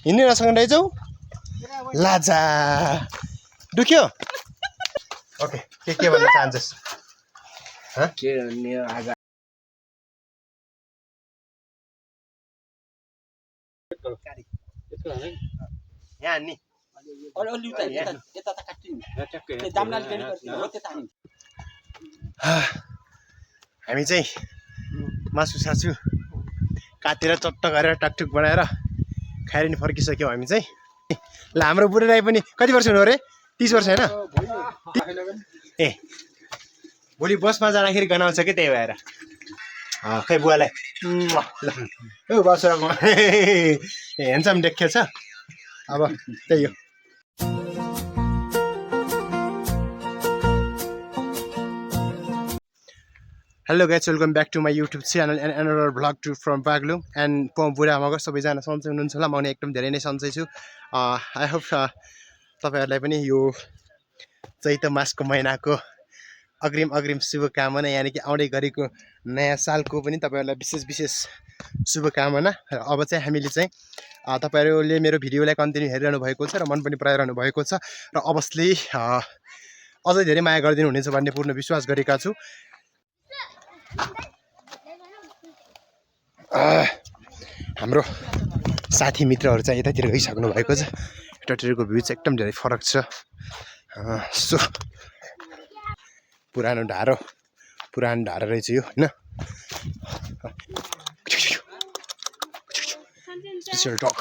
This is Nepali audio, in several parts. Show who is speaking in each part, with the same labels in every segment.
Speaker 1: हिँड्ने नसक्ने रहेछौ लाजा दुख्यो ओके के भन्न चाहन्छस्
Speaker 2: के भन्ने आज
Speaker 1: यहाँ नि हामी चाहिँ मासु सासु काटेर चट्ट गरेर टाकटुक बनाएर खाएर नि फर्किसक्यौँ हामी चाहिँ ल हाम्रो बुढो राई पनि कति वर्ष हुनु अरे 30 वर्ष होइन ए भोलि बसमा जाँदाखेरि गनाउँछ कि त्यही भएर खै बुवालाई ल बस ह्यान्डसम देखेछ अब त्यही हो hello guys welcome back to my YouTube channel and another vlog too from Baglung and बुढा आमाको सबैजना सन्चै हुनुहुन्छ होला म एकदम धेरै नै सन्चै छु आई होप तपाईँहरूलाई पनि यो चैत मासको महिनाको अग्रिम शुभकामना यानि कि आउँदै गरेको नयाँ सालको पनि तपाईँहरूलाई विशेष शुभकामना र अब चाहिँ हामीले चाहिँ तपाईँहरूले मेरो भिडियोलाई कन्टिन्यू हेरिरहनु भएको छ र मन पनि पराइरहनु भएको छ र अवश्य अझै धेरै माया गरिदिनु हुनेछ भन्ने पूर्ण विश्वास गरेका छु हाम्रो साथी मित्रहरू चाहिँ यतातिर गइसक्नु भएको छ यतातिरको भ्यू चाहिँ एकदम धेरै फरक छ सो पुरानो ढाडो रहेछ यो होइन स्पेशल टक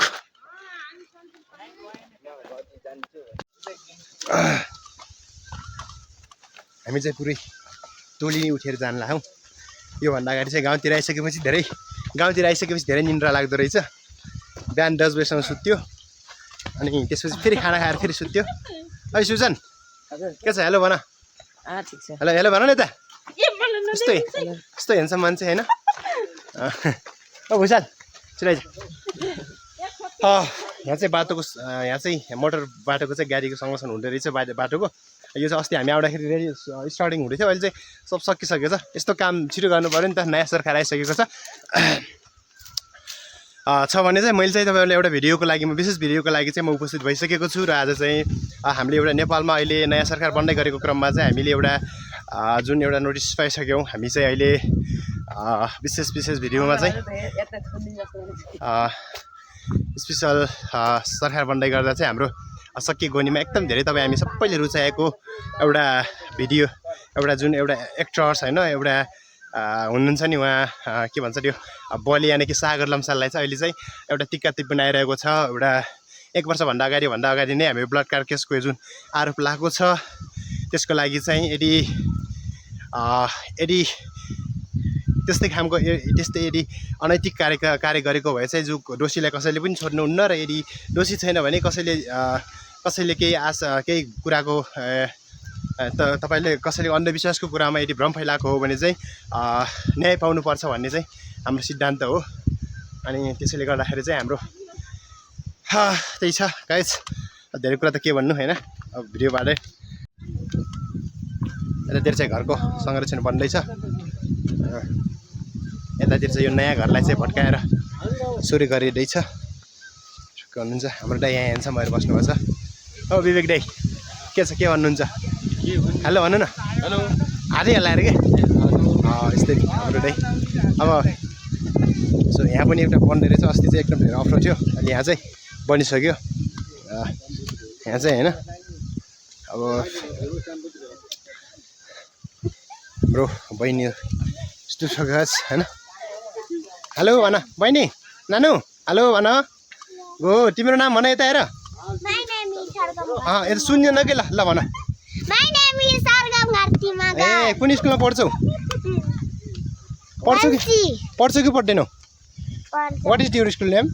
Speaker 1: हामी चाहिँ पुरै टोली नै उठेर जान लाग्यौँ योभन्दा अगाडि चाहिँ गाउँतिर आइसकेपछि धेरै निन्द्रा लाग्दो रहेछ बिहान 10 बजीसम्म सुत्यो अनि त्यसपछि फेरि खाना खाएर फेरि सुत्यो है सुजन के छ हेलो भन हेलो भन न त कस्तो हेन्सम मान्छे होइन भुषाल चिराइज यहाँ चाहिँ मोटर बाटोको चाहिँ गाडीको संरक्षण हुँदो रहेछ बाटोको यो चाहिँ अस्ति हामी आउँदाखेरि रेडी स्टार्टिङ हुँदै थियो अहिले चाहिँ सब सकिसकेको छ यस्तो काम छिटो गर्नु पऱ्यो नि त नयाँ सरकार आइसकेको छ भने चाहिँ मैले चाहिँ तपाईँहरूले एउटा विशेष भिडियोको लागि चाहिँ म उपस्थित भइसकेको छु र आज चाहिँ हामीले एउटा नेपालमा अहिले नयाँ सरकार बन्दै गरेको क्रममा चाहिँ हामीले एउटा जुन एउटा नोटिस पाइसक्यौँ हामी चाहिँ अहिले विशेष भिडियोमा चाहिँ स्पेसल सरकार बन्दै गर्दा चाहिँ हाम्रो सकिएको गोनीमा एकदम धेरै तपाईँ हामी सबैले रुचाएको एउटा भिडियो एउटा एक्टर्स होइन एउटा हुनुहुन्छ नि उहाँ के भन्छ त्यो बलि यानि कि सागर लम्साललाई चाहिँ अहिले चाहिँ एउटा टिक्का टिप्पणी आइरहेको छ एउटा 1 वर्षभन्दा अगाडि नै हामी बलात्कार केसको जुन आरोप लागेको छ त्यसको लागि चाहिँ यदि त्यस्तै अनैतिक कार्य गरेको भए चाहिँ जो दोषीलाई कसैले पनि छोड्नुहुन्न र यदि दोषी छैन भने कसैले केही कुराको तपाईँले कसैले अन्धविश्वासको कुरामा यदि भ्रम फैलाएको हो भने चाहिँ न्याय पाउनुपर्छ भन्ने चाहिँ हाम्रो सिद्धान्त हो अनि त्यसैले गर्दाखेरि चाहिँ हाम्रो त्यही छ गाइस धेरै कुरा त के भन्नु होइन अब भिडियोबाटै यतातिर चाहिँ घरको संरक्षण बन्दैछ यतातिर चाहिँ यो नयाँ घरलाई चाहिँ भट्काएर सुरु गरिँदैछ हुनुहुन्छ हाम्रो दाइ यहाँ हेर्छ भएर बस्नुभएको छ औ विवेक दाइ के छ के भन्नुहुन्छ हेलो भन्नु न हेलो आधै हल्लाएर के यस्तै हाम्रो दाइ अब सो यहाँ पनि एउटा बन्दै रहेछ अस्ति चाहिँ एकदम धेरै अप्ठ्यारो थियो अहिले यहाँ चाहिँ बनिसक्यो यहाँ चाहिँ होइन अब हाम्रो बहिनी यस्तो छ गाछ होइन हेलो भन बहिनी नानु हेलो भन हो तिम्रो नाम भन यता हेर यता सुन्यो न के ल भन ए कुन स्कुलमा पढ्छौ पढ्छौ कि पढ्दैनौ what is your school name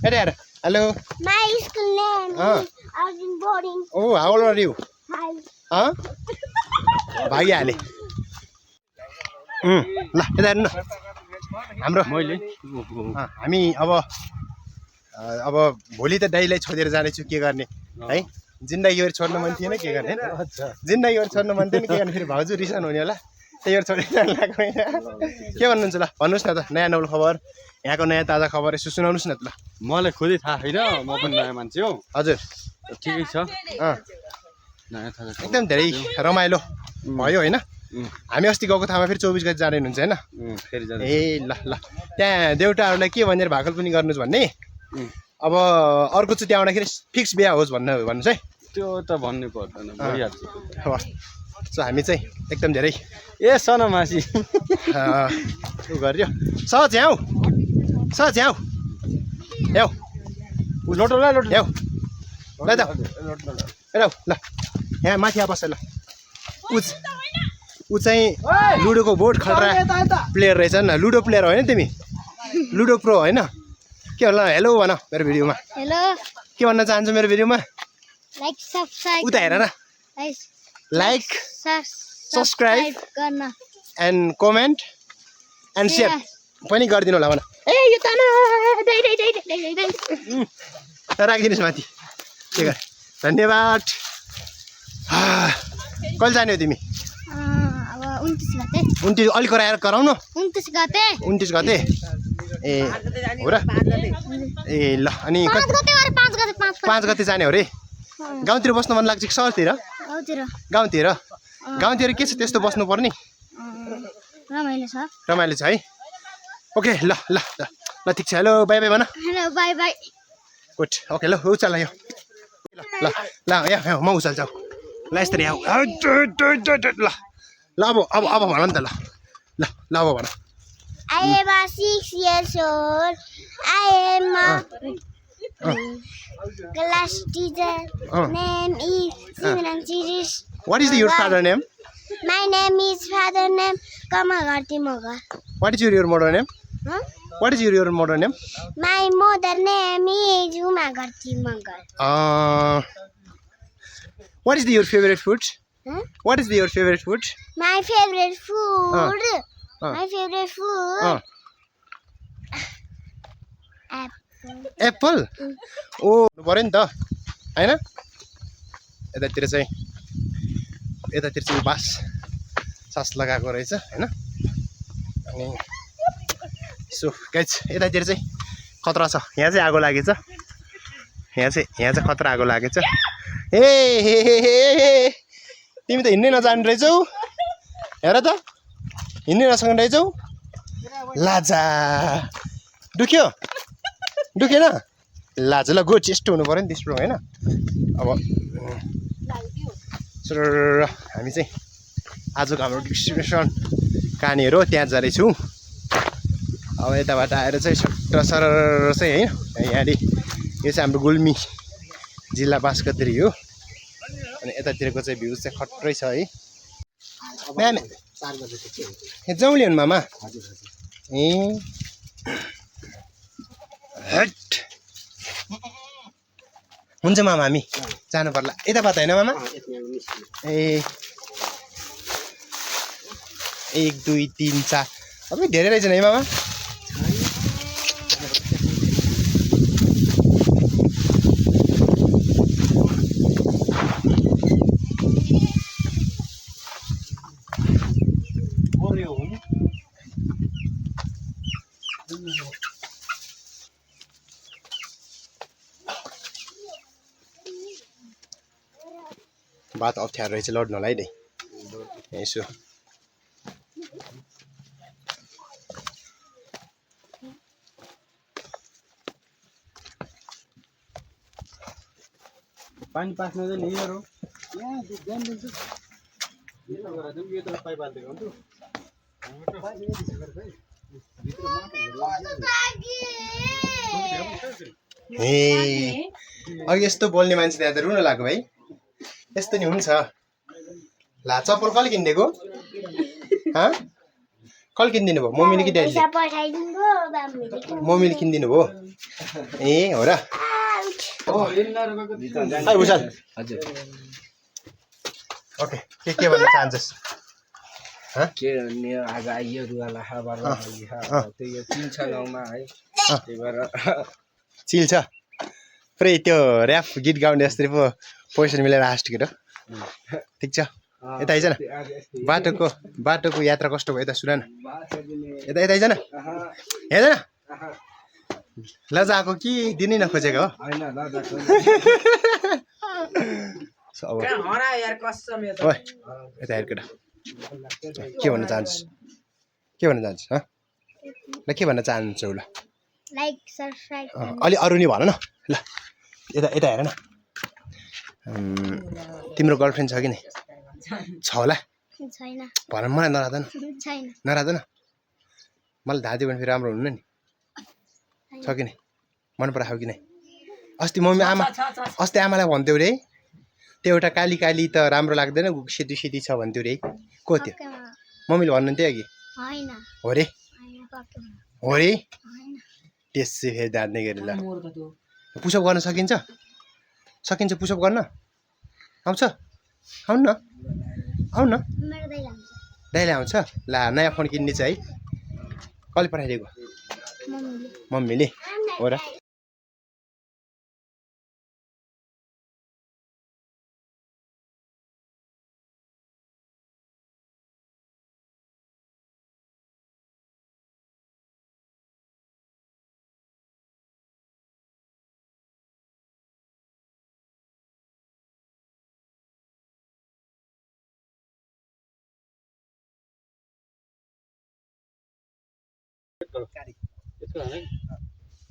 Speaker 1: यता हेर हेलो ओ हाउ ओल्ड आर यु भागिहाले ल यता हेर्नु न हाम्रो हामी अब भोलि त दाइलाई छोडेर जानेछु के गर्ने है जिन्दगीभरि छोड्नु मन थिएन के गर्ने जिन्दगीभरि छोड्नु मन थिएन के गर्ने फेरि भाउजू रिसाउनु हुने होला त्यही भएर छोडेर लगाएको होइन के भन्नुहुन्छ ल भन्नुहोस् न त नयाँ नौलो खबर यहाँको नयाँ ताजा खबर यसो सुनाउनुहोस् न त ल
Speaker 3: मलाई खुदै थाहा छैन म पनि नयाँ मान्छे हो
Speaker 1: हजुर
Speaker 3: ठिकै छ
Speaker 1: अँ
Speaker 3: नयाँ थाहा छ
Speaker 1: एकदम धेरै रमाइलो भयो होइन हामी अस्ति गएको ठाउँमा फेरि 24 गते जाने हुनुहुन्छ होइन
Speaker 3: फेरि जाँदै
Speaker 1: ए ल ल त्यहाँ देउटाहरूलाई के भनेर भाकल पनि गर्नुहोस् भन्ने अब अर्को चाहिँ त्यहाँ आउँदाखेरि फिक्स बिहा होस् भन्नुहोस् है
Speaker 3: त्यो त भन्नु पर्दैन भइहाल्छ
Speaker 1: सो हामी चाहिँ एकदम धेरै
Speaker 3: ए सनमासी
Speaker 1: उ गर्यो झ्याउ झ्याउ ल्याउ
Speaker 3: लोटो ल लोटो
Speaker 1: ल्याउ ल त ल्याउ ल यहाँ माथि बस ल ऊ चाहिँ लुडोको बोर्ड खतरा प्लेयर रहेछ नि लुडो प्लेयर होइन तिमी लुडो प्रो होइन के होला हेलो भन मेरो भिडियोमा
Speaker 4: हेलो
Speaker 1: के भन्न चाहन्छु मेरो भिडियोमा
Speaker 4: लाइक सब्स्क्राइब
Speaker 1: उता हेर न लाइक सब्स्क्राइब
Speaker 4: गर्न
Speaker 1: एन्ड कमेन्ट एन्ड सेयर पनि गरिदिनु होला भन ए यो त राखिदिनुहोस् माथि के गर धन्यवाद कहिले जाने हो तिमी
Speaker 4: अब 29 गते
Speaker 1: 29 अलिक कराउनु
Speaker 4: 29 गते
Speaker 1: 29 गते ए हो र ए ल अनि
Speaker 4: 5 गते अरे 5 गते
Speaker 1: 5 गते जाने हो रे गाउँतिर बस्नु मन लाग्छ कि सहरतिर गाउँतिर गाउँतिर के छ त्यस्तो बस्नु पर्ने
Speaker 4: रमाइलो छ
Speaker 1: रमाइलो छ है ओके ल ल ल ल ठिक छ हेलो बाई बाई भन
Speaker 4: hello by by
Speaker 1: good okay ल उचाल यो ल ल यहाँ म उचाल्छु ल यस्तरी आऊ ल ल अब भन नि त ल ल ल अब भन
Speaker 4: I am 6 years old. I am a class teacher. Name is Simran Chirish.
Speaker 1: What is your father name?
Speaker 4: My name is father name Kamagarti Mogar.
Speaker 1: What is your mother name?
Speaker 4: Huh?
Speaker 1: What is your mother name?
Speaker 4: My mother name is Umagarti Mogar.
Speaker 1: What is your favorite food?
Speaker 4: Huh?
Speaker 1: What is your favorite food?
Speaker 4: My favorite food. My favorite food. Apple.
Speaker 1: Apple ओ पऱ्यो नि त होइन यतातिर चाहिँ बास सास लगाएको रहेछ होइन अनि सो गाइज यतातिर चाहिँ खतरा छ यहाँ चाहिँ आगो लागेछ यहाँ चाहिँ खतरा आगो लागेछ ए तिमी त हिँड्नै नजाने रहेछौ हेर त हिँड्नै नसक्ने रहेछौ लाजा दुखेन लाज ल गुड यस्तो हुनु पऱ्यो नि त्यस्तो होइन अब सर हामी चाहिँ आजको हाम्रो डेस्टिनेसन कहाँनिर हो त्यहाँ जाँदैछौँ अब यताबाट आएर चाहिँ सट्ट सर चाहिँ होइन यहाँले यो चाहिँ हाम्रो गुल्मी जिल्ला बाँसकटेरी हो अनि यतातिरको चाहिँ भ्यू चाहिँ खत्रै छ है बिहान जाउँ ल्याउनु मामा ए हट हुन्छ मामा हामी जानु पर्ला यताबाट होइन मामा ए 1 2 3 4 अब धेरै रहेछ नि मामा बात अप्ठ्यारो रहेछ लड्नलाई नै यसो
Speaker 3: पानी पास्न चाहिँ नि यार हो यहाँ ध्यान दिन्छु यो गरेर चाहिँ यो त पाइप हाल्दिएको हुन्छ
Speaker 1: ए अघि यस्तो बोल्ने मान्छे त्यहाँ त रुन लाग्यो भाइ यस्तो नि हुन्छ ला चप्पल कसले किनिदिएको कसले किनिदिनु भयो मम्मीले कि ड्याडीले मम्मीले किनिदिनु भयो ए हो र भुषाल
Speaker 2: हजुर
Speaker 1: ओके के भन्न चाहन्छस्
Speaker 2: के भन्ने आज आइयो रुवाला खबर त्यही यो चिन्छ गाउँमा है त्यही भएर
Speaker 1: चिल छ पुरै त्यो ऱ्याप गीत गाउने जस्तै पो पैसा मिलेर हाँस्टिकेट हो ठिक छ यता आइज न बाटोको यात्रा कस्तो भयो यता सुन न यता आइज न हेर्दैन लजाको कि दिनै नखोजेको हो अब ओइ यता हेर केटा के भन्न चाहन्छस् ल के भन्न चाहन्छौ ल
Speaker 4: लाइक सब्सक्राइब
Speaker 1: अलि अरू नि भन न ल यता हेर न तिम्रो गर्लफ्रेन्ड छ कि नि छ होला
Speaker 4: छैन
Speaker 1: भन मलाई नराध
Speaker 4: छैन
Speaker 1: न मलाई थाहा दियो भने फेरि राम्रो हुन्न नि छ कि नि मन परायो कि नै अस्ति आमालाई भन्थ्यौ रे त्यो एउटा काली त राम्रो लाग्दैन सेती छ भन्थ्यौ रे को त्यो मम्मीले भन्नुहुन्थ्यो कि
Speaker 4: होइन
Speaker 1: हो रे
Speaker 4: होइन
Speaker 1: त्यसै फेरि दाँध्ने गरी ल पुसअप गर्न सकिन्छ पुसअप गर्न आउँछ आउनु न
Speaker 4: मेरो
Speaker 1: दाइले आउँछ ला नयाँ फोन किन्ने छ है कसले पठाइदिएको मम्मीले हो र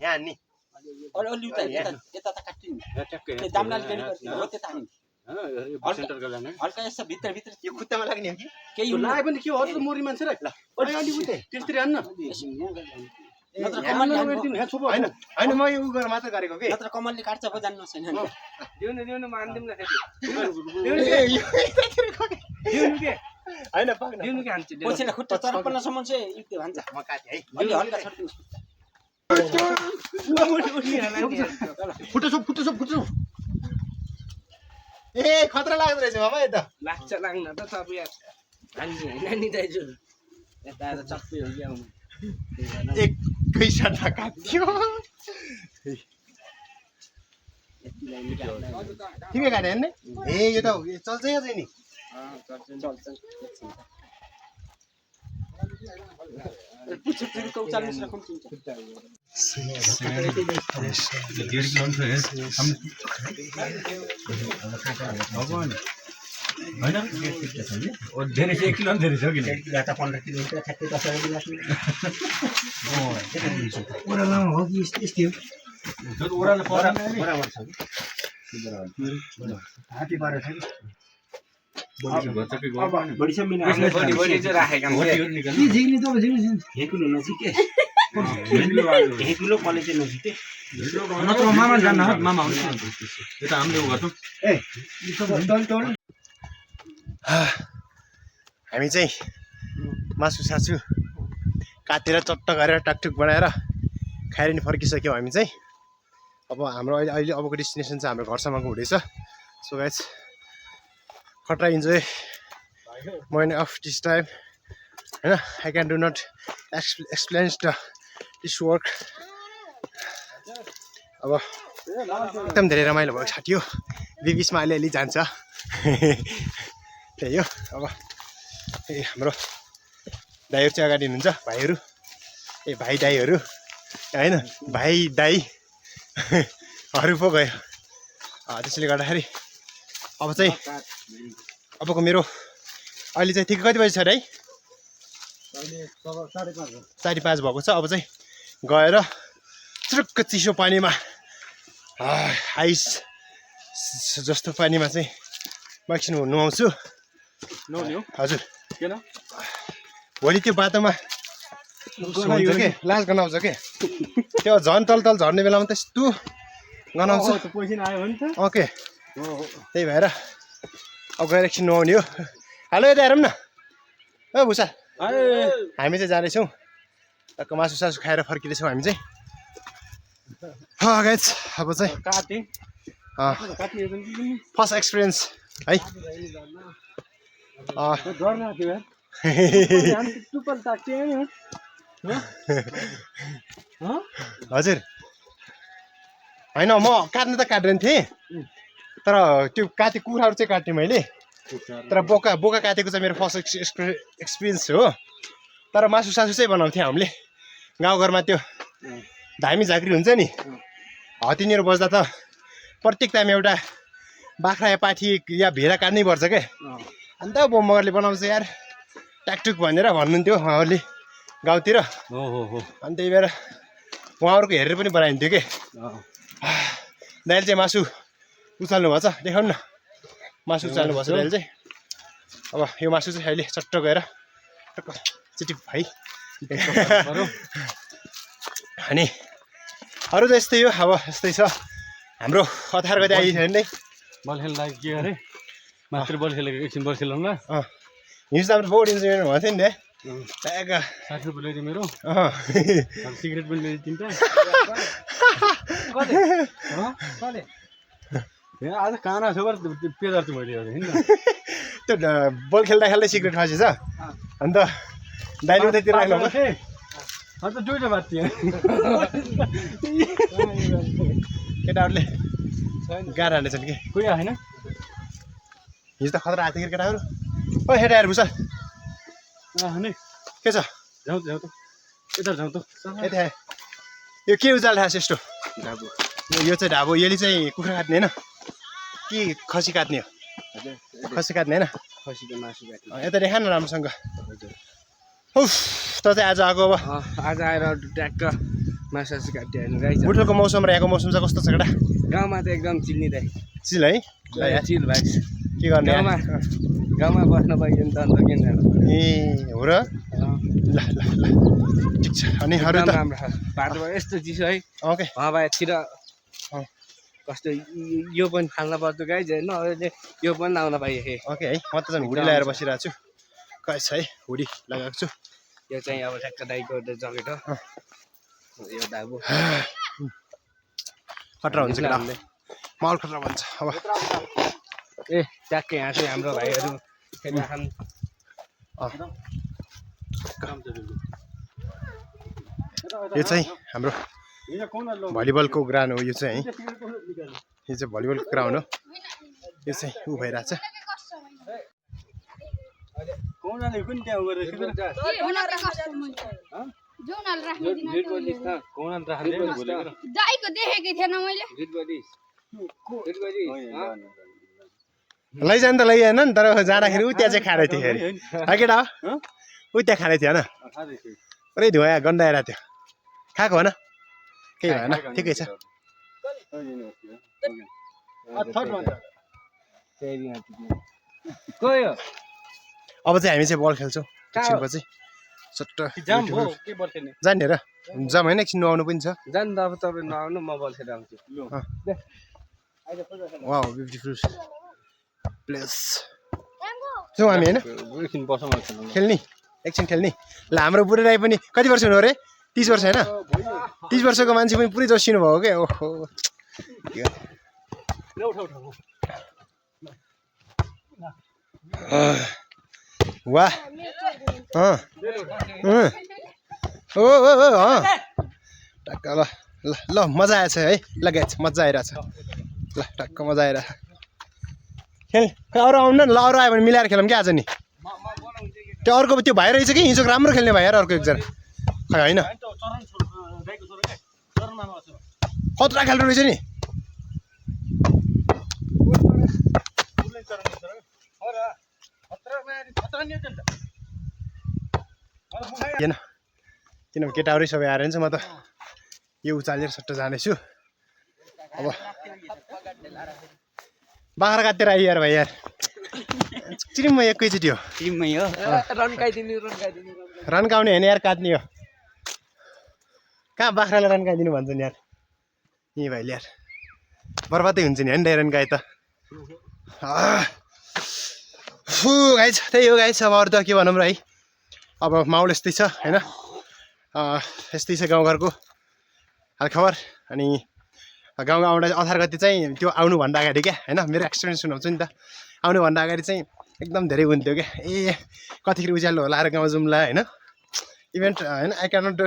Speaker 1: यहाँ नि
Speaker 3: अलि उता यता त काट्टिनु त्यो दामलाल गेडी गर्छ हो त्यता हामी हल्का यसो भित्र
Speaker 1: यो खुट्टामा लाग्ने हो कि
Speaker 3: केही
Speaker 2: लाए पनि के हो त मोरी मान्छे र ल अलि उतै त्यसरी हान्न
Speaker 3: नत्र कमलले
Speaker 1: होइन म यो गरेर मात्र गरेको के
Speaker 3: नत्र कमलले काट्छ पो जान्नु छैन
Speaker 2: दिउनु मान्दिम न
Speaker 1: होइन
Speaker 2: दिउनु के हान्छ
Speaker 3: पछिला खुट्टा चरपन्नसम्म चाहिँ त्यो भन्छ
Speaker 1: म काटे है
Speaker 3: अलि हल्का छड्दिनु
Speaker 2: फुट्छ
Speaker 1: ए खतरा लाग्दो रहेछ मामा यता
Speaker 2: लाग्छ लाग्न त सब यार हान्छु हैन नि दाइजु यता आएर चप्पै हो कि आउनु
Speaker 1: एकै साटा काट्यो ठिकै काट्यो हेर्ने ए यो त चल्छ यो चाहिँ नि
Speaker 2: चल्छ
Speaker 3: पुछ तिनको उचाल्नुस् र कम्ती हुन्छ
Speaker 5: धेरै 1 किलो धेरै छ किन
Speaker 3: लाटा 15 किलो हुन्छ ठ्याक्कै 10 गिलास
Speaker 5: ओराला हो कि यस्तै हो जब ओराला
Speaker 3: बराबर छ
Speaker 5: हाती पारे छ
Speaker 3: बडी छ मिना
Speaker 2: बडी चाहिँ राखेका
Speaker 5: नि झिक्ने त झिक्ने
Speaker 3: हेकुलो नजिकै हेकुलो कलेज नजिकै
Speaker 5: नत्र मामा जान्न हो मामा आउँछ यो त हामीले उ गर्छौं ए
Speaker 1: हामी चाहिँ मासु सासु काटेर चट्ट गरेर टाकटुक बनाएर खाएर नि फर्किसक्यौँ हामी चाहिँ अब हाम्रो अहिले अबको डेस्टिनेसन चाहिँ हाम्रो घरसम्मको हुँदैछ सो गाइस खतरा enjoy morning of this time होइन I can do not explain this work अब एकदम धेरै रमाइलो भएको साथी हो बिचमा अलिअलि जान्छ त्यही हो अब हाम्रो दाइहरू चाहिँ अगाडि हुनुहुन्छ भाइहरू ए भाइ दाइहरू होइन भाइ दाइहरू पो गयो त्यसले गर्दाखेरि अब चाहिँ अबको मेरो अहिले चाहिँ ठिकै कति बजी छ है 5:30 भएको छ अब चाहिँ गएर चुरुक्क चिसो पानीमा आइस जस्तो पानीमा चाहिँ म एकछिन नुहाउँछु हजुर
Speaker 2: किन
Speaker 1: भोलि त्यो बाटोमा हुन्छ के लाज गनाउँछ के त्यो झन् तल झर्ने बेलामा त्यस्तो गनाउँछ
Speaker 2: पैसा आयो भने त
Speaker 1: ओके त्यही भएर अब गएर एकछिन नुहाउने हो हेलो यता हेरौँ न ओ भुषा हामी चाहिँ जाँदैछौँ टक्क मासु सासु खाएर फर्किँदैछौँ हामी चाहिँ गाइस अब चाहिँ फर्स्ट एक्सपिरियन्स है हजुर होइन म काट्नु त काट्दैन थिएँ तर त्यो काटे कुखुराहरू चाहिँ काटेँ मैले तर बोका काटेको चाहिँ मेरो फर्स्ट एक्सपिरियन्स हो तर मासु सासु चाहिँ बनाउँथ्यौँ हामीले गाउँघरमा त्यो धामी झाँक्री हुन्छ नि हतिनीहरू बस्दा त प्रत्येक टाइम एउटा बाख्रा या पाठी या भेडा काट्नै पर्छ क्या अन्त मगरले बनाउँछ यार ट्याकटुक भनेर भन्नुहुन्थ्यो उहाँहरूले गाउँतिर अनि त्यही भएर उहाँहरूको हेरेर पनि बनाइन्थ्यो कि दाइले चाहिँ मासु उचाल्नु भएको छ देखाउनु न मासु उचाल्नु भएको छ दाइले चाहिँ अब यो मासु चाहिँ अहिले चट्ट गएर चिटिप है अनि अरू त यस्तै हो अब यस्तै छ हाम्रो 18 गते आइसक्यो नि
Speaker 5: बल खेल्न लागि के अरे मात्र बल खेलेको एकछिन बल खेलौँ न
Speaker 1: हिजो त हाम्रो फोर्ड इन्सिडेन्ट भएको थियो नि ट्याग
Speaker 5: 60 रुपियाँ ल्याइदियो मेरो सिगरेट पनि ल्याइदियो 3टा आज काना छ पेदार चाहिँ मैले
Speaker 1: त्यो बल खेल्दा खेल्दै सिगरेट खसेछ अन्त दाइले उतैतिर राख्नु
Speaker 5: अन्त दुईटा बात थियो
Speaker 1: केटाहरूले गाह्रो हाल्नेछन् कि
Speaker 5: कोही आएन
Speaker 1: हिजो त खतरा आएको थियो केटाहरू ओ हेटा हेर भुषा के छ
Speaker 5: जाउँ त यता जाउँ त
Speaker 1: यता यो के उचाल थाहा यस्तो यो चाहिँ ढाबो यसले चाहिँ कुखुरा काट्ने होइन कि खसी काट्ने हो खसी काट्ने होइन
Speaker 2: खसीको मासु काट्ने
Speaker 1: यता देखा न राम्रोसँग उफ त चाहिँ आज आएको अब
Speaker 2: आज आएर ट्याक्क मासु काट्यो होइन गाई
Speaker 1: बुटोलको मौसम र यहाँको मौसम चाहिँ कस्तो छ केटा
Speaker 2: गाउँमा त एकदम चिल्नी दाइ
Speaker 1: चिल है
Speaker 2: चिल भाइ
Speaker 1: के गर्ने
Speaker 2: गाउँमा बस्न पाइयो नि त अन्त किन जानु
Speaker 1: ए हो र ल ल ल ठिक छ अनि अरू त
Speaker 2: राम्रो बाटो यस्तो चिसो है
Speaker 1: ओके
Speaker 2: हावातिर कस्तो यो पनि फाल्न पर्छ गाई होइन अहिले यो पनि लाउन पाइयो हे
Speaker 1: ओके है म त झन् हुडी लगाएर बसिरहेको छु कहीँ छ है हुडी लगाएको छु
Speaker 2: यो चाहिँ अब ठ्याक्क दाइको जकेट हो यो दाबु
Speaker 1: खतरा हुन्छ केटा माहौल खतरा भन्छ अब
Speaker 2: ए ट्याक्कै यहाँ चाहिँ हाम्रो भाइहरू खेल्न खान
Speaker 1: यो चाहिँ हाम्रो भलिबलको ग्राउन्ड हो यो चाहिँ है यो चाहिँ भलिबलको ग्राउन्ड हो यो चाहिँ ऊ भइरहेछ लैजानु त लैजाएन नि तर जाँदाखेरि ऊ त्यहाँ चाहिँ खाँदै थियो फेरि है केटा ऊ त्यहाँ खाँदै थियो होइन पुरै धुवा गन्दा आइरहेको थियो खाएको होइन केही भएन ठिकै छ अब चाहिँ हामी चाहिँ बल खेल्छौँ एकछिनपछि सट्ट जाने र जाऊँ होइन एकछिन नुहाउनु पनि छ
Speaker 2: जानु त अब तपाईँ नआउनु म बल खेल्न आउँछु
Speaker 1: वाउ ब्युटिफुल प्लेस जाउँ हामी होइन खेल्ने एकछिन खेल्ने ल हाम्रो बुढो राई पनि कति वर्ष हुनु अरे 30 वर्ष होइन 30 वर्षको मान्छे पनि पुरै जसिनु भयो क्या ओहो वाह टक्क ल ल ल मजा आएछ है लगाएछ मजा आइरहेछ ल टक्क मजा आइरहेछ खेल अरू आउनु न ल अरू आयो भने मिलाएर खेलौँ क्या आज नि त्यो अर्को त्यो भाइ रहेछ कि हिजो राम्रो खेल्ने भाइ यार अर्को एकजना खै होइन खतरा खेल्दो रहेछ नि किन किनभने केटाहरू सबै आएर छ म त यो उचालेर सट्ट जानेछु अब बाख्रा काटेर आयो यार भाइ यार चिरिम एकैचोटि हो रन्काउने होइन यार काट्ने हो कहाँ बाख्रालाई रन्काइदिनु भन्छ नि यार यहीँ भाइले यार बर्बादै हुन्छ नि होइन रन्काए त गाई छ त्यही हो गाई छ अब अरू त के भनौँ र है अब माहौल यस्तै छ होइन यस्तै छ गाउँघरको हालखबर अनि गाउँमा आउँदा 18 गते चाहिँ त्यो आउनुभन्दा अगाडि क्या होइन मेरो एक्सपिरियन्स सुनाउँछु नि त आउनुभन्दा अगाडि चाहिँ एकदम धेरै हुन्थ्यो क्या ए कतिखेर उज्यालो होला र गाउँ जाउँला होइन इभेन्ट होइन I can not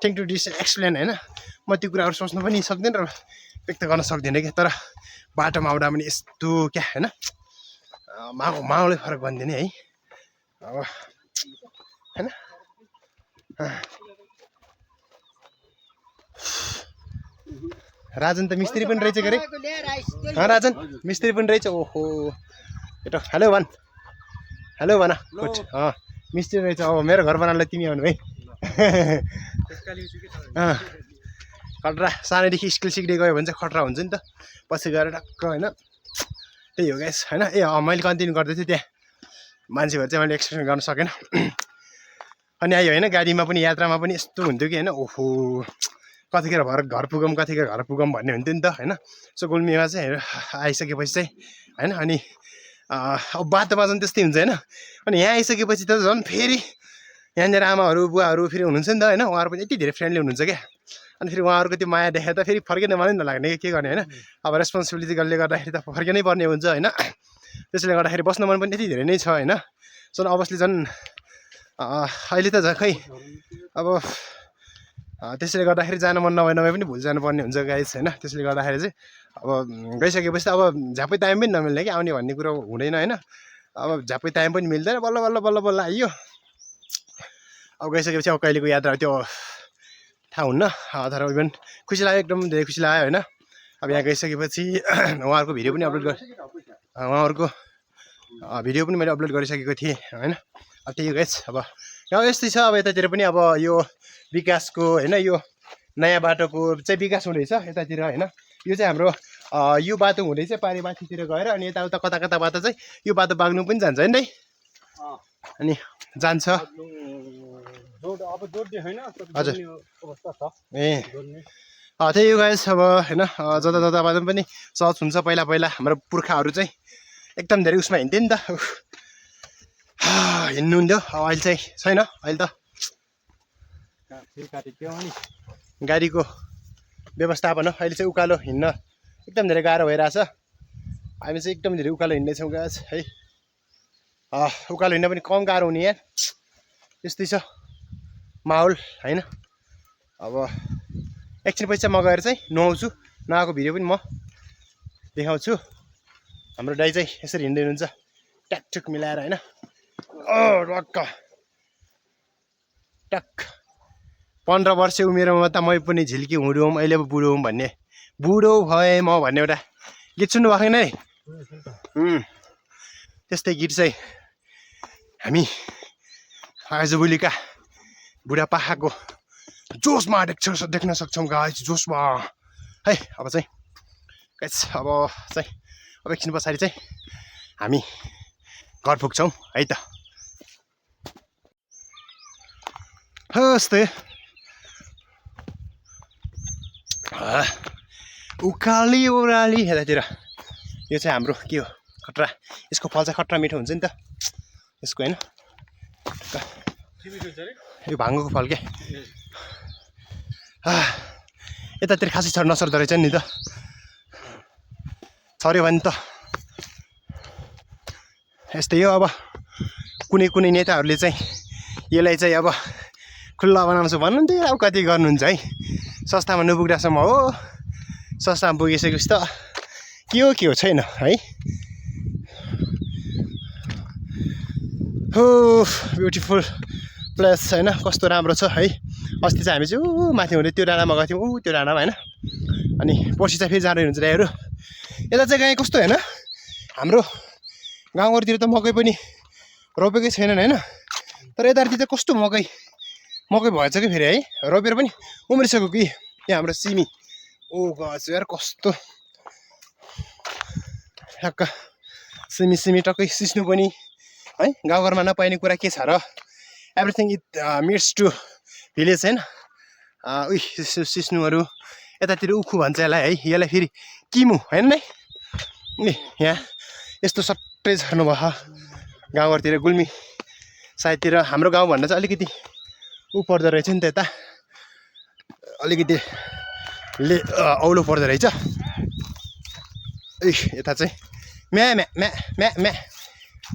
Speaker 1: think to this explain होइन म त्यो कुराहरू सोच्न पनि सक्दिनँ र व्यक्त गर्न सक्दिनँ कि तर बाटोमा आउँदा पनि यस्तो क्या होइन माहौलै फरक भनिदिने है अब होइन राजन त मिस्त्री पनि रहेछ के अरे राजन मिस्त्री पनि रहेछ ओहो एउटा हेलो भन गुड मिस्त्री रहेछ अब मेरो घर बनाउनलाई तिमी आउनु है खतरा सानैदेखि स्किल सिक्दै गयो भने चाहिँ खतरा हुन्छ नि त पछि गएर टक्क होइन त्यही हो गाइस होइन मैले कन्टिन्यू गर्दै थिएँ त्यहाँ मान्छेहरू चाहिँ मैले एक्सप्लेन गर्न सकेन अनि आयो होइन गाडीमा पनि यात्रामा पनि यस्तो हुन्थ्यो कि होइन ओहो कतिखेर घर पुगौँ कतिखेर घर पुगौँ भन्ने हुन्थ्यो नि त होइन सो गुल्मीमा चाहिँ आइसकेपछि चाहिँ होइन अनि अब बाटोमा झन् त्यस्तै हुन्छ होइन अनि यहाँ आइसकेपछि त झन् फेरि यहाँनिर आमाहरू बुवाहरू फेरि हुनुहुन्छ नि त होइन उहाँहरू पनि यति धेरै फ्रेन्डली हुनुहुन्छ क्या अनि फेरि उहाँहरूको त्यो माया देखेर त फेरि फर्किन मलाई नलाग्ने के गर्ने होइन अब रेस्पोन्सिबिलिटीले गर्दाखेरि त फर्किनै पर्ने हुन्छ होइन त्यसले गर्दाखेरि बस्न मन पनि यति धेरै नै छ होइन झन् अवश्य झन् अहिले त खै अब त्यसले गर्दाखेरि जान मन नभए पनि भुल जानुपर्ने हुन्छ गाइस होइन त्यसले गर्दाखेरि चाहिँ अब गइसकेपछि त अब झ्यापै टाइम पनि नमिल्ने कि आउने भन्ने कुरो हुँदैन होइन अब झ्यापै टाइम पनि मिल्दैन बल्ल बल्ल बल्ल बल्ल आइयो अब गइसकेपछि अब कहिलेको यात्रा त्यो थाहा हुन्न तर इभन खुसी लाग्यो एकदम धेरै खुसी लाग्यो होइन अब यहाँ गइसकेपछि उहाँहरूको भिडियो पनि अपलोड उहाँहरूको भिडियो पनि मैले अपलोड गरिसकेको थिएँ होइन अब त्यही गाइस अब गाउँ यस्तै छ अब यतातिर पनि अब यो विकासको होइन यो नयाँ बाटोको चाहिँ विकास हुँदैछ यतातिर होइन यो चाहिँ हाम्रो यो बाटो हुँदै चाहिँ पारी माथितिर गएर अनि यताउता कता कताबाट चाहिँ यो बाटो बाग्लुङ पनि जान्छ होइन अनि जान्छ हजुर ए त्यही हो गाइस अब होइन जता जताबाट पनि सहज हुन्छ पहिला पहिला हाम्रो पुर्खाहरू चाहिँ एकदम धेरै उसमा हिँड्थ्यो नि त हिँड्नुहुन्थ्यो अहिले चाहिँ छैन अहिले त गाडीको व्यवस्थापन हो अहिले चाहिँ उकालो हिँड्न एकदम धेरै गाह्रो भइरहेछ हामी चाहिँ एकदम धेरै उकालो हिँड्दैछौँ गाइस है उकालो हिँड्न पनि कम गाह्रो हुने यहाँ त्यस्तै छ माहौल होइन अब एकछिन पछि म गएर चाहिँ नुहाउँछु नुहाएको भिडियो पनि म देखाउँछु हाम्रो दाइ चाहिँ यसरी हिँड्दै हुनुहुन्छ ट्याकटुक मिलाएर होइन टक्क 15 वर्ष उमेरमा त मै पनि झिल्की हुँडौँ अहिले अब बुढो हुँ भन्ने बुढो भएँ म भन्ने एउटा गीत सुन्नु भएको छैन है त्यस्तै गीत चाहिँ हामी आजभोलिका बुढापाकाको जोसमा देख्न सक्छौँ गाइस जोसमा है अब चाहिँ गाइस अब एकछिन पछाडि चाहिँ हामी घर पुग्छौँ है त यस्तै उकाली ओह्राली यतातिर यो चाहिँ हाम्रो के हो खतरा यसको फल चाहिँ खतरा मिठो हुन्छ नि त यसको होइन यो भाङ्गोको फल के यतातिर खासै नसर्दो रहेछ नि त छर्यो भने त यस्तै हो अब कुनै कुनै नेताहरूले चाहिँ यसलाई चाहिँ अब खुल्ला बनाउँछु भन्नुहुन्थ्यो अब कति गर्नुहुन्छ है सस्तामा नपुग्दासम्म हो सस्तामा पुगिसकेपछि त के हो छैन है हो ब्युटिफुल प्लेस होइन कस्तो राम्रो छ है अस्ति चाहिँ हामी चाहिँ माथि हुँदै त्यो डाँडामा गएको थियौँ त्यो डाँडामा होइन अनि पर्सि चाहिँ फेरि जाँदै हुन्छ दाइहरू यता चाहिँ गाई कस्तो होइन हाम्रो गाउँघरतिर त मकै पनि रोपेकै छैनन् होइन तर यतातिर चाहिँ कस्तो मकै भएछ कि फेरि है रोपेर पनि उम्रिसक्यो कि यहाँ हाम्रो सिमी ओ गछ यार कस्तो ठ्याक्क सिमी टक्कै सिस्नु पनि है गाउँघरमा नपाइने कुरा के छ र everything it meets to village होइन सिस्नुहरू यतातिर उखु भन्छ यसलाई है यसलाई फेरि किमु होइन नै यहाँ यस्तो सट्टै छर्नु भयो गाउँघरतिर गुल्मी सायदतिर हाम्रो गाउँभन्दा चाहिँ अलिकति पर्दो रहेछ नि त यता अलिकति औलो पर्दो रहेछ यता चाहिँ म्या म्या म्या म्या म्या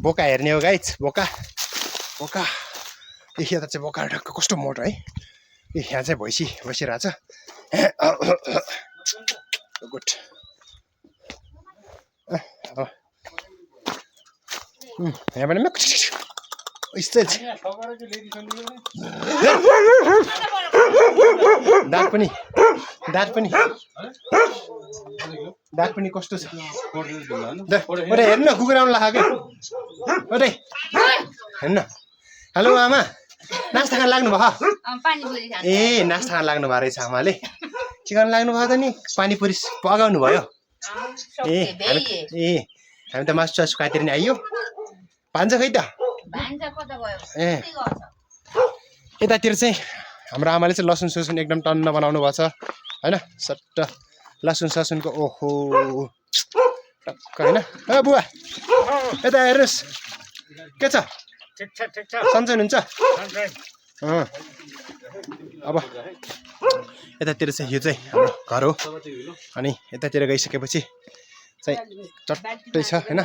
Speaker 1: बोका हेर्ने हो गाइस बोका यता चाहिँ बोका ढक्क कस्तो मोटो है यहाँ चाहिँ भैँसी बसिरहेछ गुड यहाँ पनि दाँत पनि कस्तो छ हेर्नु न कुकुर आउनु लाग्यो क्या हेर्नु हेलो आमा नास्ता खान लाग्नु भयो ए नास्ता खान लाग्नु भएको रहेछ आमाले के गर्न लाग्नु भयो त नि पानीपुरी पकाउनु भयो हामी त मासु चासु काटेर नि आइयो भान्जा खै त यतातिर चाहिँ हाम्रो आमाले चाहिँ लसुन ससुन एकदम टन्न बनाउनु भएको छ होइन सट्ट लसुन ससुनको ओहो टक्क होइन बुवा यता हेर्नुहोस् के छ सन्चै हुनुहुन्छ अब यतातिर चाहिँ यो चाहिँ हाम्रो घर हो अनि यतातिर गइसकेपछि चाहिँ चट्टै छ होइन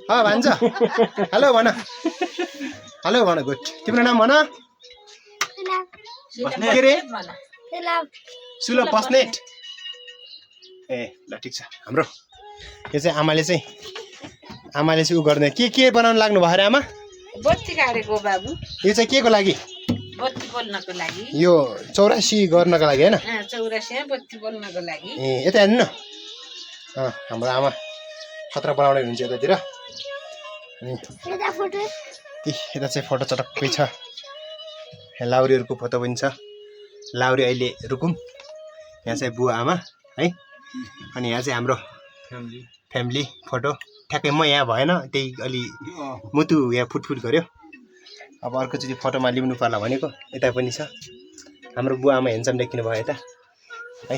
Speaker 1: भन्छ हेलो भन गुड तिम्रो नाम भन के रे सुलभ बस्नेट ए ल ठिक छ हाम्रो यो चाहिँ आमाले चाहिँ उ गर्ने के बनाउनु लाग्नु भयो अरे आमा
Speaker 6: बत्ती काटेको बाबु
Speaker 1: यो चाहिँ के को लागि
Speaker 6: बत्ती बोल्नको लागि
Speaker 1: यो 84 गर्नको लागि हैन
Speaker 6: 84 बत्ती बोल्नको लागि
Speaker 1: ए यता हेर्नु न हाम्रो आमा खतरा बनाउने हुन्छ यतातिर यता चाहिँ फोटो चटक्कै छ लाउरीहरूको फोटो पनि छ लाउरी अहिले रुकुम यहाँ चाहिँ बुवा आमा है अनि यहाँ चाहिँ हाम्रो फ्यामिली फोटो ठ्याक्कै म यहाँ भएन त्यही अलि मुटु यहाँ फुटफुट गर्यो अब अर्कोचोटि फोटोमा लिनु पर्ला भनेको यता पनि छ हाम्रो बुवा आमा हेन्सम देखिनु भयो यता है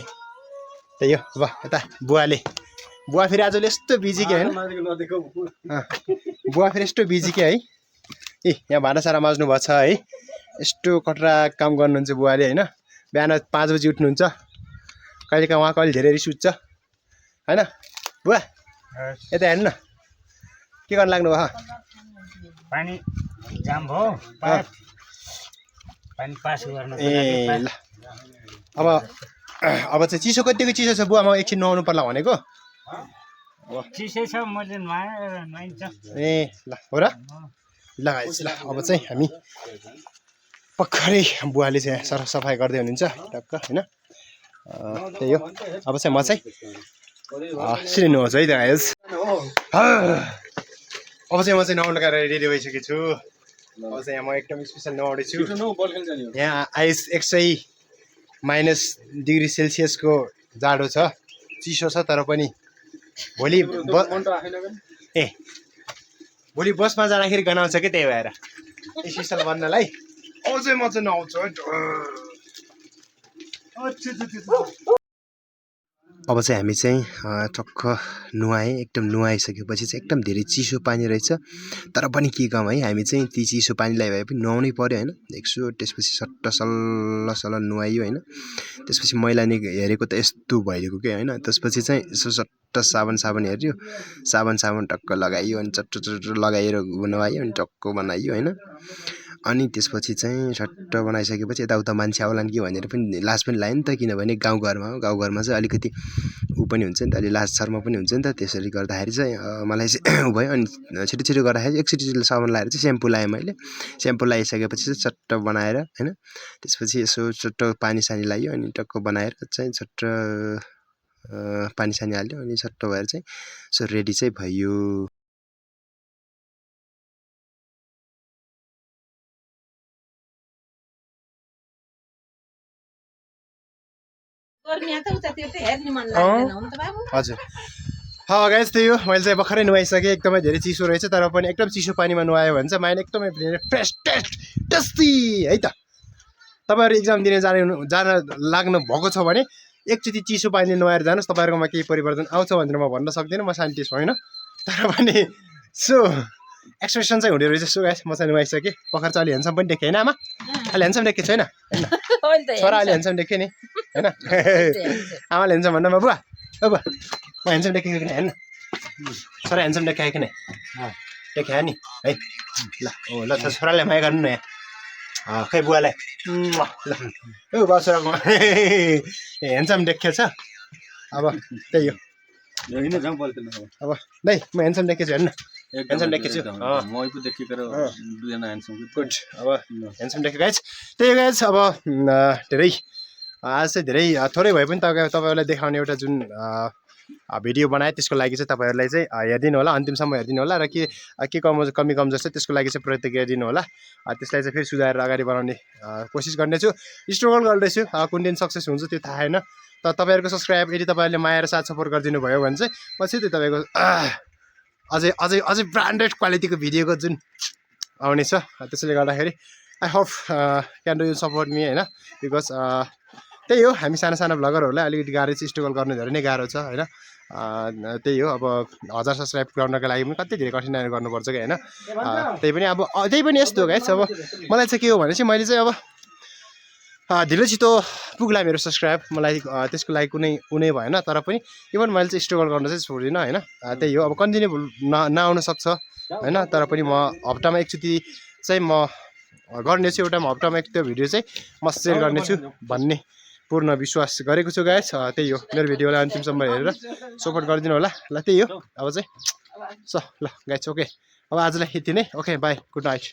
Speaker 1: त्यही हो अब यता बुवा फेरि आजले यस्तो बिजी के होइन बुवा फेरि यस्तो बिजी के है ए यहाँ भाँडासारा माझ्नु भएको छ है यस्तो कटरा काम गर्नुहुन्छ बुवाले होइन बिहान 5 बजी उठ्नुहुन्छ कहिलेकाहीँ उहाँको अलि धेरै रिस उठ्छ होइन बुवा यता हेर्नु न के गर्न लाग्नु भयो
Speaker 3: पानी जाम भयो पानी पास गर्न
Speaker 1: ए ल अब चाहिँ चिसो कतिको चिसो छ बुवा म एकछिन नुहाउनु पर्ला भनेको
Speaker 3: चिसै छ मैले नुहाइन्छ
Speaker 1: ए ल हो र ल गाइस ल अब चाहिँ हामी पक्कै बुवाले चाहिँ सरसफाइ गर्दै हुनुहुन्छ टक्क होइन त्यही हो अब चाहिँ म चाहिँ सिधै नुहाउँछु है त गाइस अब चाहिँ म चाहिँ नुहाउनु लगाएर रेडी भइसकेको छु अब चाहिँ यहाँ म एकदम स्पेसल नुहाउँदैछु यहाँ आइस 100 डिग्री सेल्सियसको जाडो छ चिसो छ तर पनि भोलि बसमा जाँदाखेरि गनाउँछ कि त्यही भएर स्पेसल भन्नलाई अझै म चाहिँ नुहाउँछु अब चाहिँ हामी चाहिँ टक्क नुहाएँ एकदम नुहाइसकेपछि चाहिँ एकदम धेरै चिसो पानी रहेछ तर पनि के काम है हामी चाहिँ ती चिसो पानीलाई भए पनि नुहाउनै पर्यो होइन एकसो त्यसपछि सट्ट सल्ल नुहाइयो होइन त्यसपछि मैला नि हेरेको त यस्तो भइदिएको के होइन त्यसपछि चाहिँ यसो सट्ट साबुन हेऱ्यो साबुन टक्क लगाइयो अनि चट्ट लगाएर नुहाइयो अनि टक्क बनाइयो होइन अनि त्यसपछि चाहिँ सट्ट बनाइसकेपछि यताउता मान्छे आउलान् कि भनेर पनि लाज पनि लाग्यो नि त किनभने गाउँघरमा चाहिँ अलिकति ऊ पनि हुन्छ नि त अलि लाज शर्म पनि हुन्छ नि त त्यसरी गर्दाखेरि चाहिँ मलाई चाहिँ ऊ भयो अनि छिटो गर्दाखेरि एकचोटि साबुन लगाएर चाहिँ स्याम्पू लगाएँ मैले स्याम्पू लगाइसकेपछि चाहिँ चट्ट बनाएर होइन त्यसपछि यसो चट्ट पानी सानी लगायो अनि टक्क बनाएर चाहिँ चट्ट पानी सानी हाल्यो अनि चट्ट भएर चाहिँ सो रेडी चाहिँ भयो हजुर गाइस त्यही हो मैले चाहिँ भर्खरै नुहाइसकेँ एकदमै धेरै चिसो रहेछ तर पनि एकदम चिसो पानीमा नुहायो भने चाहिँ माइन्ड एकदमै फ्रेस टेस्टी है त तपाईँहरू इक्जाम दिने जान लाग्नु भएको छ भने एकचोटि चिसो पानीले नुहाएर जानुहोस् तपाईँहरूकोमा केही परिवर्तन आउँछ भनेर म भन्न सक्दिनँ म साइन्टिस्ट होइन तर पनि सो एक्सप्रेसन चाहिँ हुने रहेछ सो गाइस म चाहिँ नुहाइसकेँ भर्खर चाहिँ अलि ह्यान्डसम पनि देखेँ होइन आमा अलि ह्यान्डसम देखेको छैन छोरा अलि ह्यान्डसम देखेँ नि होइन आमाले ह्यान्डसम भन्नमा बुवा ओ बुवा म ह्यान्डसम देखेको कि होइन छोरा ह्यान्डसम देखाएको कि नै देखायो नि है ल ल छोराले माया गर्नु न यहाँ खै बुवालाई ल ए बसराको ह्यान्डसम देखेको छ अब त्यही हो
Speaker 5: होइन जाउँ पल्टेन
Speaker 1: अब दाइ म ह्यान्डसम देखेको छु हेर्नु ह्यान्डसम देखेको छु
Speaker 5: म पो देखेको दुईजना ह्यान्डसम
Speaker 1: गुड अब ह्यान्डसम देखेको गाइज त्यही गाइज अब धेरै आज चाहिँ धेरै थोरै भए पनि तपाईँहरूलाई देखाउने एउटा जुन भिडियो बनाएँ त्यसको लागि चाहिँ तपाईँहरूलाई चाहिँ हेरिदिनु होला अन्तिमसम्म हेरिदिनु होला र के कमी कमजोर छ त्यसको लागि चाहिँ प्रतिक्रिया दिनु होला त्यसलाई चाहिँ फेरि सुधारेर अगाडि बढाउने कोसिस गर्नेछु स्ट्रगल गर्दैछु कुन दिन सक्सेस हुन्छ त्यो थाहा छैन तर तपाईँहरूको सब्सक्राइब यदि तपाईँहरूले माया र साथ सपोर्ट गरिदिनु भयो भने चाहिँ पछि त्यो तपाईँको अझै ब्रान्डेड क्वालिटीको भिडियोको जुन आउने छ त्यसैले गर्दाखेरि I hope can do you support me होइन बिकज त्यही हो हामी साना साना भ्लगरहरूलाई अलिकति गाह्रो चाहिँ स्ट्रगल गर्नु धेरै नै गाह्रो छ होइन त्यही हो अब 1000 सब्सक्राइब गर्नको लागि पनि कति धेरै कठिनाइहरू गर्नुपर्छ कि होइन त्यही पनि यस्तो हो गाइस अब मलाई चाहिँ के हो भने चाहिँ मैले चाहिँ अब ढिलो छिटो पुग्ला मेरो सब्सक्राइब मलाई त्यसको लागि कुनै भएन तर पनि इभन मैले चाहिँ स्ट्रगल गर्न चाहिँ छोड्दिनँ होइन त्यही हो अब कन्टिन्यू नआउन सक्छ होइन तर पनि म हप्तामा एकचोटि चाहिँ म गर्नेछु एउटा हप्तामा एक त्यो भिडियो चाहिँ म सेयर गर्नेछु भन्ने पूर्ण विश्वास गरेको छु गाइस त्यही हो मेरो भिडियोलाई अन्तिमसम्म हेरेर सपोर्ट गरिदिनु होला ल त्यही हो अब चाहिँ ल गाइस ओके अब आजलाई यति नै ओके बाई गुड नाइट